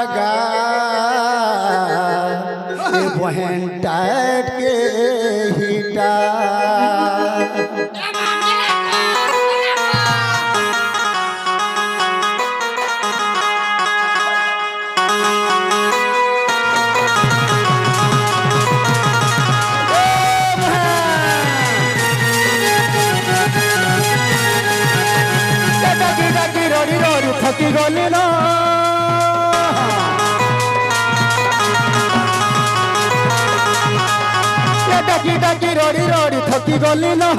लगा बहन टाइट के हिटा थकी गली ना डाकी डाकी रोड़ी रोड़ी थकी गली ना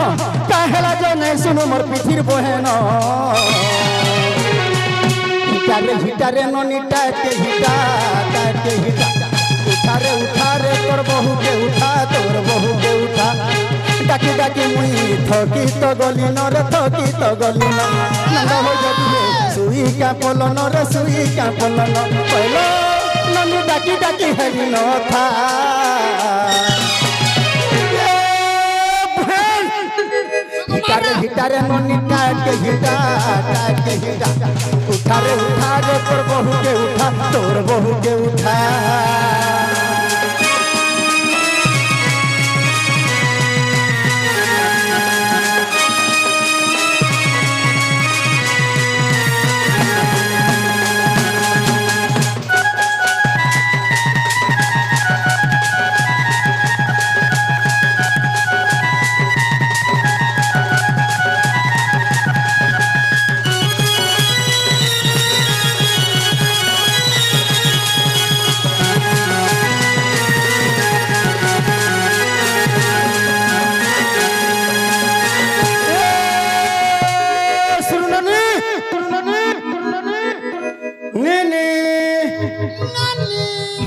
कहला जो नहीं सुनो मोर पिथिर बहन हिटारे ननी टाटे हिटा उठा रे तोर बहू के उठा तोर बहू के उठा डाकी डाकी मुई थकी तो गली न रे थकी तो गली न नंदा हो जदी सुई का पलन रे सुई का पलन पहलो ननी डाकी डाकी हरी न था हिटारे ननी टाटे हिटा उठा रे तोर बहू के उठा तोर बहू के उठा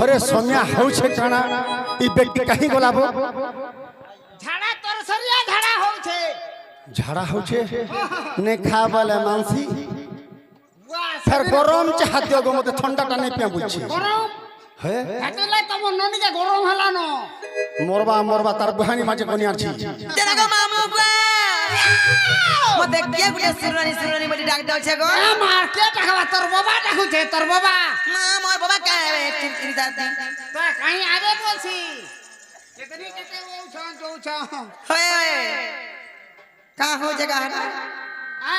अरे सोम्या होछे काना ई बेटी कहीं गोलाबो झाड़ा तोर सरिया झाड़ा होछे झाड़ा होछे ने खाबले मानसी फिर गरम चाह दियो गो मते ठंडाटा नै पिया बुझी गरम हे हटले तम ननी के गरम हला न मोरबा तार बहानी माजे कोनियार छी तेरा गो मामू गो मते के गुटे सुरनी मते डाक दो छे गो ए मार के टाका तोर बाबा डाकू छे तोर बाबा मां मोर बाबा का चिंती जाती तो कहीं आवे बोलसी कितनी केते वो छन होए का हो जगह हटा आ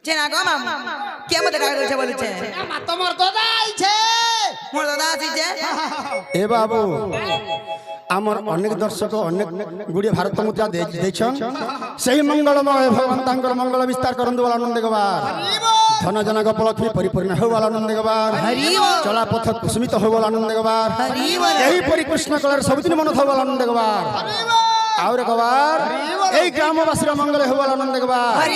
जेना गो मामू के मते डाक दो छे बोले छे ए मा तोमर दादा आई छे मोर दादा आसी छे ए बाबू आमर अनेक दर्शक अनेक गुड़िया भारत मुद्रा देखछन सही मंगलमय भगवान तांकर मंगल विस्तार करंदु वाला आनंद गवार धन जनक उपलक्ष्मी परिपूर्ण हो वाला आनंद गवार चला पथ कुसुमित हो वाला आनंद गवार यही परि कृष्ण कलर सबदिन मन हो वाला आनंद गवार और गवार एई ग्रामवासी मंगल हो वाला आनंद गवार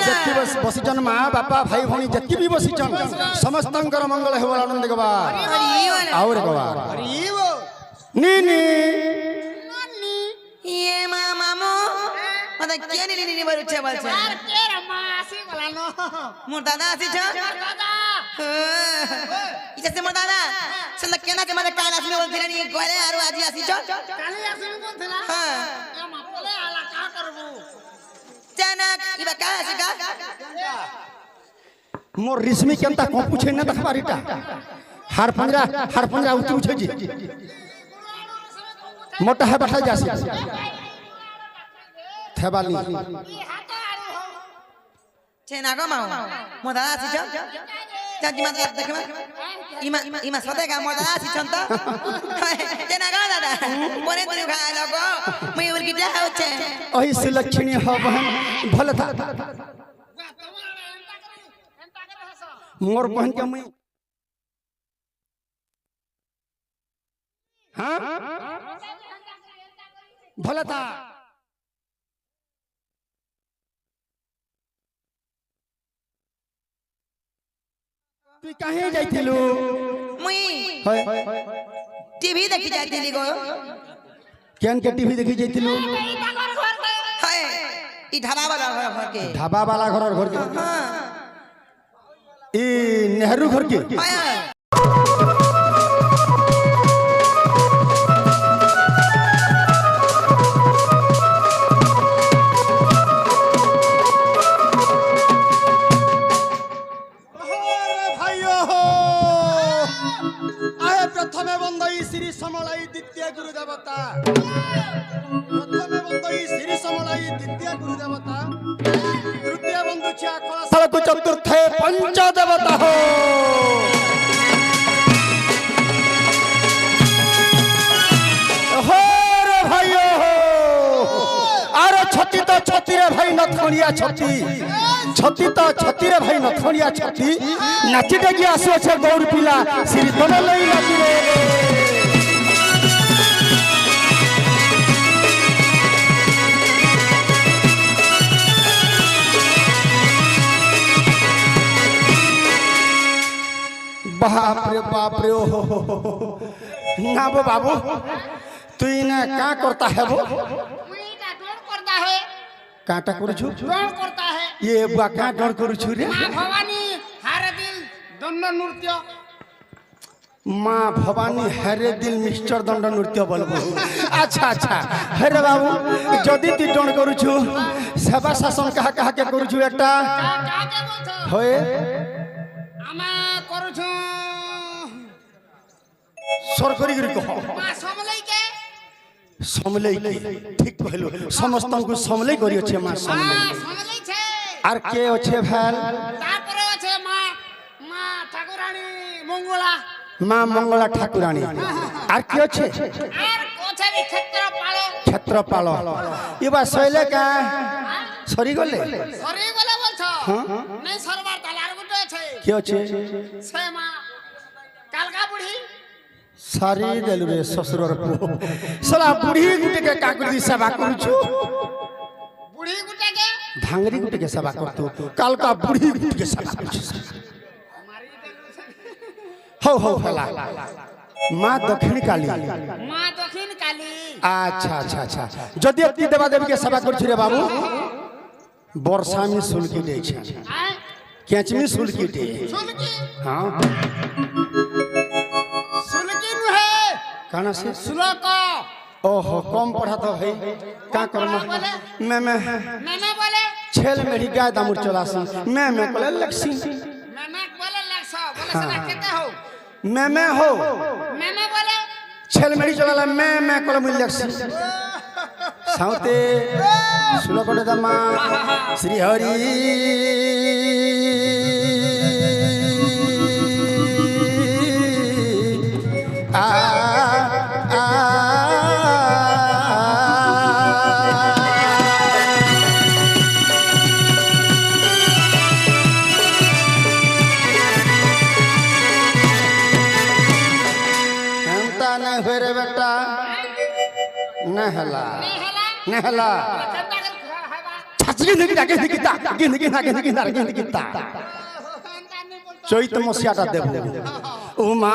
जत्ती बसिजन मां बापा भाई भणी जत्ती भी बसिजन समस्तंकर मंगल हो वाला आनंद गवार और गवार नीनी ये मामू मते के नी बोल छे बोल छे यार के रमा आसी वाला न मोर दादा आसी छ दादा इसे से मोर दादा संद केना के मते कान आसी बोल थिले नी गोले आरो आजी आसी छ काली आसी बोल थिला हां ए मा बोले आला का करबू जनक इबा का आसी का मोर रिश्मी केनता को पूछे न तखबारीटा हार पंजरा उतरू छे जी मोटा है बैठा जासी थेबाली छेना गो मामू मोर दादा आसी छ जाजी मा देखमा इमा सते का मोर दादा आसी छन त छेना गो दादा मोरे तुरु खा लगो मई उर गिटा होछे ओही सुलक्षणी हो बहन भले था मोर बहन के मैं हां भले था तू कहीं जाइथिलु मुई होय टीवी देखि जाइतिली गो केन के टीवी देखि जाइथिलु हाय ई ढाबा वाला घर के ढाबा वाला घर के हां ई नेहरू घर के हाय भाइयों द्वितीय गुरु देवता तृतीय बंधु छाको चतुर्थे पंच देवता हो रे भाइयो हो अरे छती तो छती रे भाई नथनिया छती छती तो छती रे भाई नथनिया छती नाची डेगी आसो छे गौर पिला श्री तन लई नाची रे बाप रे ओ ना वो बाबू तू इन्हें क्या करता है वो मुईटा डोर करता है काटा करूछु डोर करता है ये बुआ क्या डर करूछु रे मां भवानी हारे दिल दंड नृत्य माँ भवानी हरे दिल मिस्टर दंड नृत्य बोलबो अच्छा अच्छा हरे बाबू जदी ती डर करूछु सेवा शासन कहा कहा के करूछु एकटा काके बोलछो होए आमा करूछु सरकारी गिरी कहो मां समलई के समले ठीक कहलो समस्त को समले करी अछि माँ समले समलई छे आर के अछि भेल तारपरे আছে মা মা ঠাকুরানী মঙ্গলা माँ मंगला ठाकुरानी आर के अछि আর কোছে বি क्षेत्रपाल इबा सैले का सरी गले সরি গলা বলছো নাই সরবার তালার গুটে আছে के अछि সে মা কালকা বুড়ি सारी देलु रे ससुरर पो सला बुढ़ी गुटे के काकुरी सेवा करूछु बुढ़ी गुटे के धांगरी गुटे के सेवा करतु काल का बुढ़ी गुटे के सेवा करूछु मारी देलु हो फला माँ दक्षिण काली মা দক্ষিণ কালী अच्छा अच्छा अच्छा जदि अति देवा देवी के सेवा करूछु रे बाबू वर्षा में सुलकी दे छै আয় केचमी सुलकी दे सुलकी हां सुलकी नु है काना से सुलक ओहो कम पढ़ा तो भाई का करना मैंने बोले छेल मेरी गाय दामुर चलासी मैं कोले लक्सी मैंने बोले लक्ष्य बोले सना केते हो मैं हो मैंने बोले छेल मेरी चलाला मैं कोले मुल लक्सी साउते सुलकोटे दमा श्री हरि आ बेटा नहला नहला चैत मसियाटा देव उमा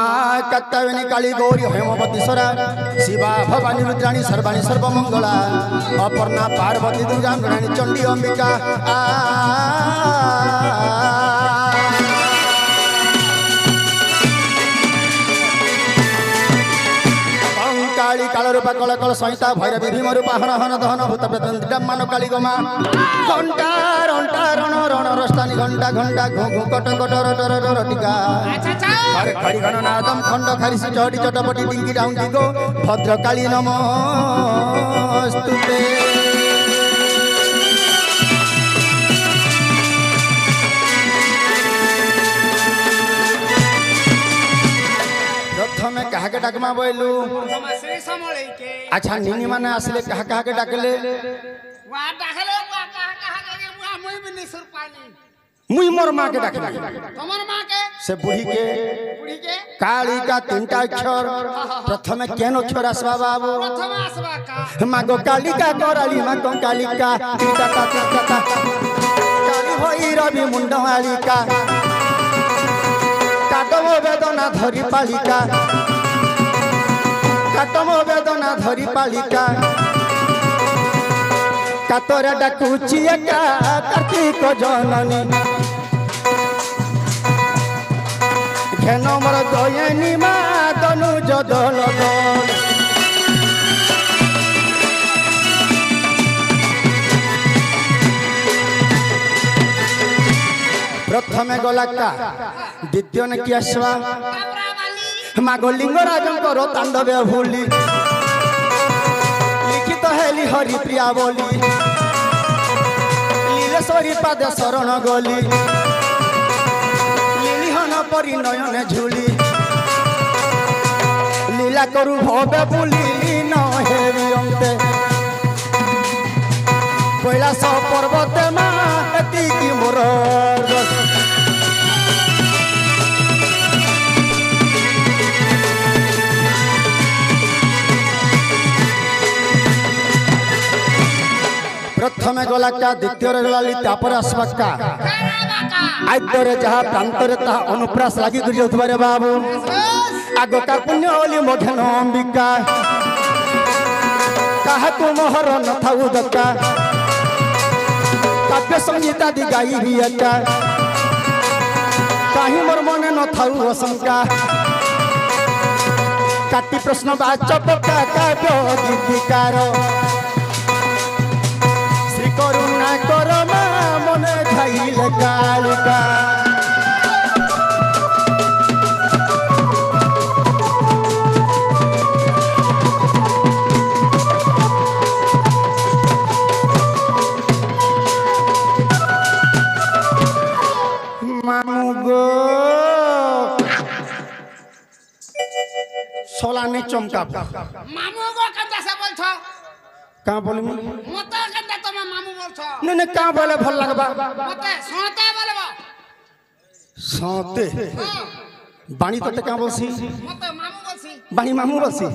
कत्ताविनी काली गौरी हेमवती सरा शिवा भवानी रुद्राणी सर्वाणी सर्वमंगला अपर्णा पार्वती दुर्गा रानी चंडी अंबिका काली काल रूपा कल कल सहिता भैरवी भीम रूपा हन हन दहन भूत प्रेत मान काली गोमा घंटा रंटा रण रण रस्तानी घंटा घंटा घु घु कट कट रट रट रटिका हरे खड़ी घन नादम खंड खारिसी चढ़ी चटपटी डिंगी डाउंगी गो भद्रकाली नमस्तुते प्रथमे कहा के डाकमा बोलू श्री समलई के अच्छा नीनी माने आसले कहा के डाकले वा डाकले वा कहा के वा मुई भी नहीं सुर पानी मुई मोर मां के डाकला तुम्हार मां के से बुढ़ी के काली का तीनटा अक्षर प्रथमे केन अक्षर आसबा बाबू प्रथम आसबा का मागो काली का कराली मागो काली का तीनटा काली होई रवि मुंडवाली का काटम वेदना धरी पालिका काटम वेदना धरी पालिका कातरा डाकुची एका कार्तिक जननी घेन मोर दयनी मा तनु जदल प्रथमे गला का द्वितीय ने किया आसवा मागो लिंगराज तांडवे भूली लिखित हेली हरिप्रिया बोली কেশরী পাদে শরণ গলি লিলিহন পরি নয়নে ঝুলি লীলা করু ভবে বুলি নহেবি অন্তে কৈলাস পর্বতে মা এতিকি মোর প্রথমে গলাকা দ্বিতীয় গলালি তারপরে আসবাকা আদ্যরে যাহা প্রান্তরে তাহা অনুপ্রাস লাগি করে যাউথবারে বাবু আগকার পুণ্য ওলি মঘেন অম্বিকা কাহাকু মোহর নথাউ দকা কাব্য সংহিতা দি গাইবি একা কাহি মোর মনে নথাউ অশঙ্কা কাটি প্রশ্ন বাচক কাব্য গীতিকার শ্রী করুণা কর মা মনে ধাইল কালিকা মামু গো সোলানি চমকা মামু গো কেনটা সে বলছো কা বলি মতে কেনটা তুমি মামু বলছো নে কা বলে ভাল লাগবা মতে সোতে বলবো সতে বাণী তোতে কা বলছি মতে মামু বলছি বাণী মামু বলছি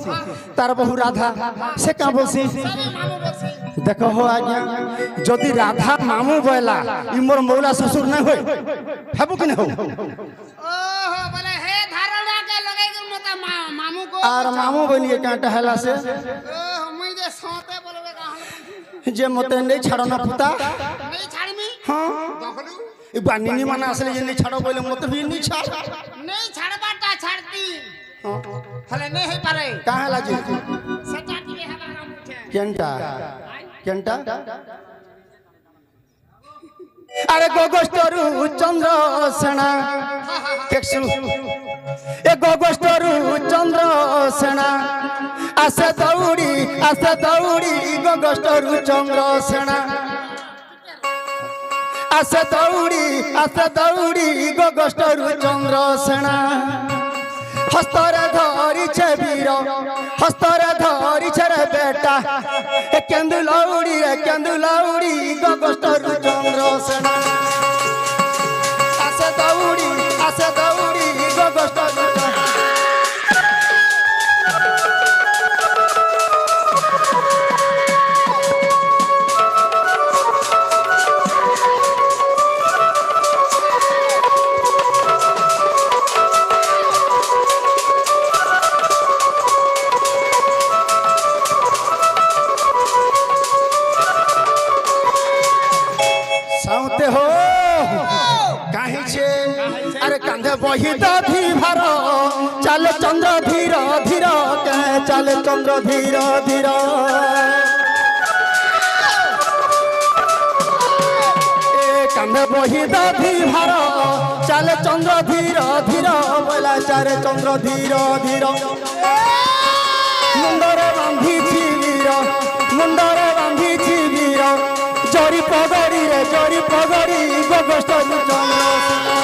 তার বহু রাধা সে কা বলছি সবে মামু বলছি দেখো হো আজ্ঞা যদি রাধা মামু বয়লা ই মোর মৌলা শ্বশুর না হই হেবু কি না হো ওহো বলে হে ধারণা কে লগাই গেল মতে মামু গো আর মামু বনিয়ে কাটা হেলা সে ওহ মুই যে সোতে বলবে কাহলে যে মতে নেই ছাড়ো না পুতা নেই ছাড়মি হ্যাঁ দখলু এই বানিনি মানে আসলে যে নেই ছাড়ো বলে মতে ভি নেই ছাড় নেই ছাড়বাটা ছাড়তি হলে নেই হই পারে কা হেলা জি সেটা দিবে হেলা রাম উঠে কেনটা কেনটা আরে গোগোষ্টরু চন্দ্র সেনা দেখছু এ গোগোষ্টরু চন্দ্র সেনা আসে দৌড়ি গোগোষ্টরু চন্দ্র সেনা আসে দৌড়ি গোগোষ্টরু চন্দ্র সেনা হস্তরে ধরিছে বীর হস্তরে ধরিছে রে বেটা এ কেন্দু লাউড়ি গোগোষ্টরু চন্দ্র সেনা আসে দৌড়ি গোগোষ্টরু সাউতে হো কাহি ছে আরে কান্ধে বহি দধি ভার চালে চন্দ্র ধীর ধীর কে চালে চন্দ্র ধীর ধীর এ কান্ধে বহি দধি ভার চালে চন্দ্র ধীর ধীর বলা চারে চন্দ্র ধীর ধীর মুন্ডরে বাঁধিছি বীর জরি পগড়ি গোগোষ্টরু চন্দ্র সেনা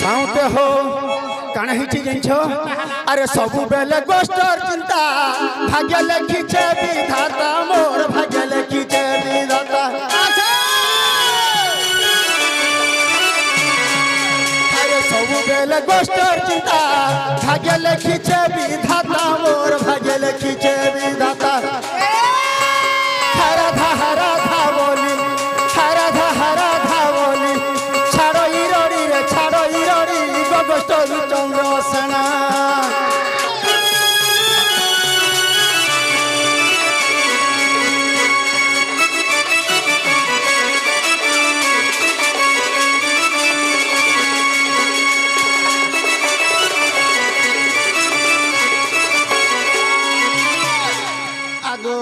সাউতে হো কানা হিচি জানছ আরে সবু বেলে গোষ্টর চিন্তা ভাগ্য লেখিছে বিধাতা মোর ভাগ্য লেখিছে বিধাতা আরে সবু বেলে গোষ্টর চিন্তা ভাগ্য লেখিছে বিধাতা মোর ভাগ্য লেখিছে বিধাতা রাধা বলি ছাড়ো ইরড়ি গোগোষ্টরু চন্দ্র সেনা আগো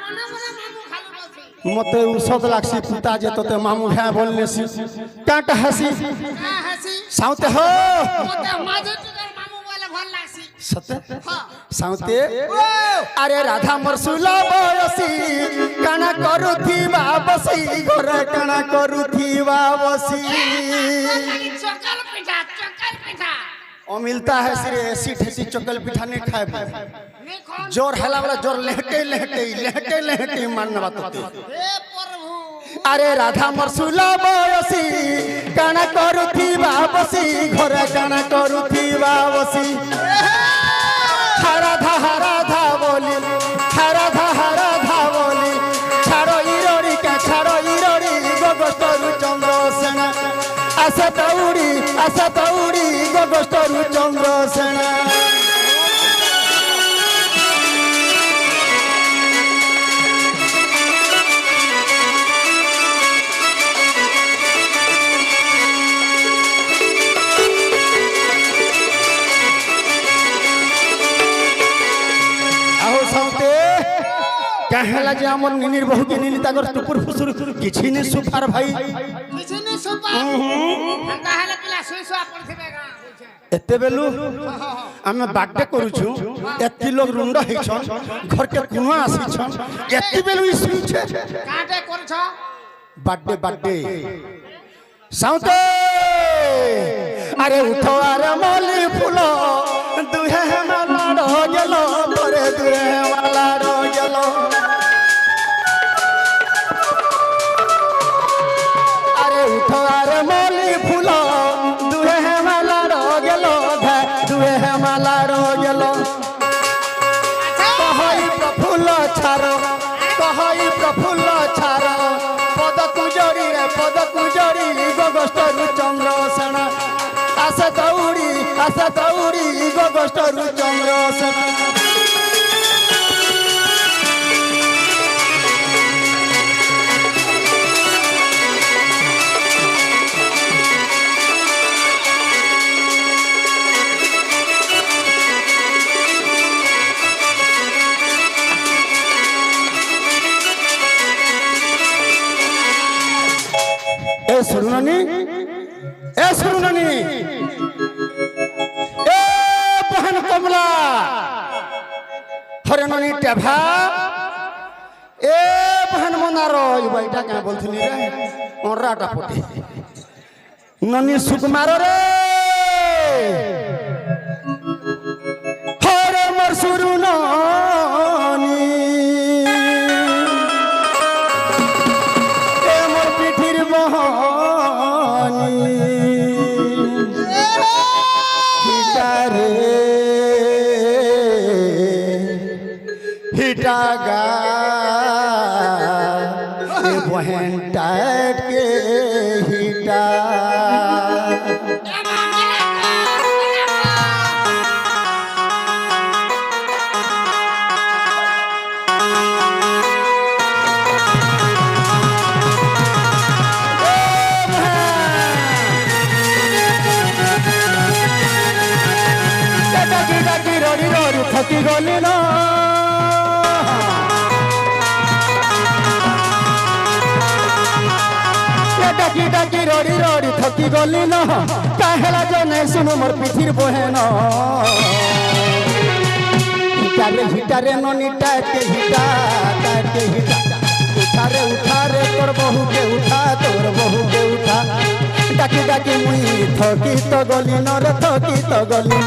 মানে মামু খালি বলছি মতে ঔষধ লাগছি পুতা যে তোতে মামু হ্যাঁ বললেছি কাটা হাসি হ্যাঁ হাসি সাউতে হো মতে মাঝে তোর মামু বলে ভাল লাগছি সতে হ্যাঁ সাউতে আরে রাধা মরসুলা বয়সী কানা করুথিবা বসি ঘরে কানা করুথিবা বসি চকাল পিঠা চকাল পিঠা ओ मिलता है सिरे ऐसी ठेसी चकल पिठा नहीं खाए भाई নে কোন जोर हेला वाला जोर लहटे मारने बात होती হে প্রভু अरे राधा मरसुला बयसी काना करुथी बसी घरे काना करुथी बसी हराधा बोली हराधा बोली छाड़ो इरोड़ी के छाड़ो इरोड़ी गोगोस्तरु चंद्रसेना आशा दौड़ी गोगोस्तरु चंद्रसेना कहला जे हमर निनिर बहु के निनी तागर टुकुर फुसुर किछि ने सुपार भाई কিছু নে সোপা ঠান্ডা হলে পিলা শুই শুয়া পড়ছিবে গা কইছে एते बेलु हमें बर्थडे करूछु एत्ती लोग रुंड हेछन घर के कुआ आसीछन एत्ती बेलु ई सुनछे কাটে করছ बर्थडे साउते अरे उठो अरे मली फूलो दुहे माला रो गेलो तोरे दुहे माला रो गेलो अरे उठो अरे मली फूलो दुहे माला रो गेलो दुहे माला रो गेलो कहई प्रफुल्ल छारो कहई प्रफुल्ल छारो पद कुजरी गोगोस्तरु चंद्रसेना आशा दौड़ी गोगोस्तरु चंद्रसेना ए सुरुननी ए बहन कमला हरननी टेभा ए बहन मनारो ई बाईटा का बोलथनी रे ओराटा पटे ननी सुकुमार रे हरे मोर सुरुननी ए मोर पिठिर बहनी हिटागा ए बहन टाट के हिटा थकी गली ना डाकी रोड़ी थकी गली न कहला जो नहीं सुनो मोर पिठिर बहन हिटारे ननी टाट के हिटा उठारे तोर बहू के उठा डाकी मुई थकी तो गली न रे थकी तो गली